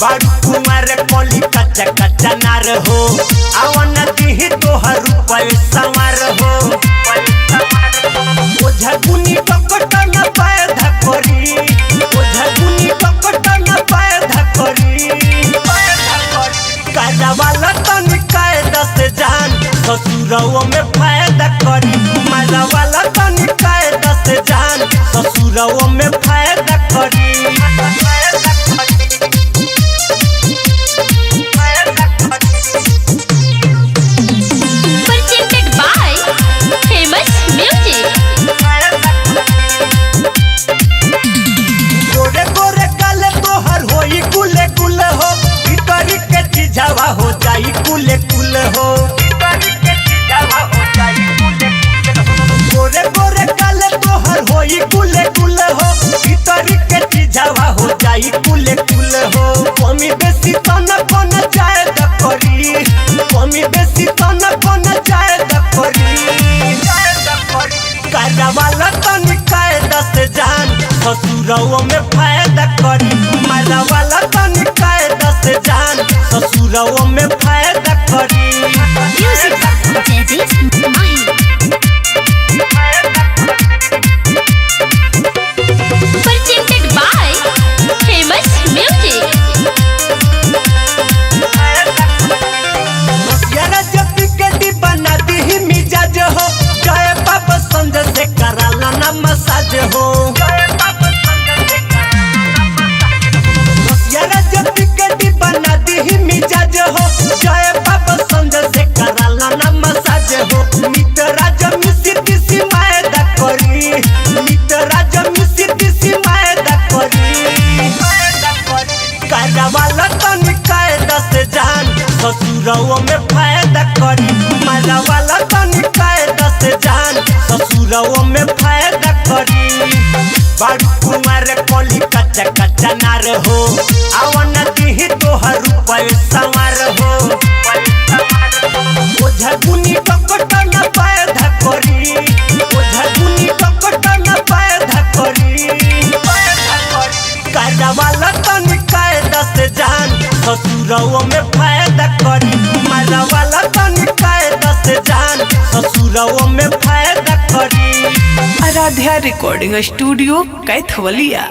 बारू कुमार कोली कच्चा कच्चा नार हो आवन दी तोहर रूपए संवार हो ओझा गुनी कपट न पाए धकोरी ओझा गुनी कपट न पाए धकोरी काजा वाला तनी कायदा से जान ससुरवा में फायदा करी मजा वाला तनी कायदा से जान ससुरवा में फायदा करी जावा हो जाई कुले कुल हो गोरे गोरे काले तोहर होई कुले कुल हो भीतरी के चीजावा हो जाई कुले कुल हो कमी बेसी तन कोन जाए द करी कमी बेसी तन कोन जाए द करी काजा वाला तनी कायदा से जान ससुरवा में फायदा करी मजा वाला तनी कायदा से जान ससुरवा में फायदा करी Presented by Famous Music. यारा जब टिकटी बना दी मिजाज हो जय बाबा संज से कराला ना मसाज हो यारा जब टिकटी बना दी मिजाज हो जय बाबा संज से कराला ना मसाज हो मित्रा जब मिसिति सी मायदा करी मित्रा जब मिसिति सी मायदा करी कायदा वाला तनी कायदा से जान ससुरवा में फायदा करी मजा वाला तनी कायदा से जान ससुरवा में फायदा करी बारू कुमार कोली कच्चा कच्चा नार हो आवन दी तोहर रूपए संवार हो ओझा गुनी कपट न पाए धकोरी ओझा गुनी कपट न पाए धकोरी काजा वाला तनी कायदा से जान ससुरवा में फायदा करी मजा वाला तनी कायदा से जान ससुरवा में फायदा करी आराध्या रिकॉर्डिंग स्टूडियो कैथवलिया।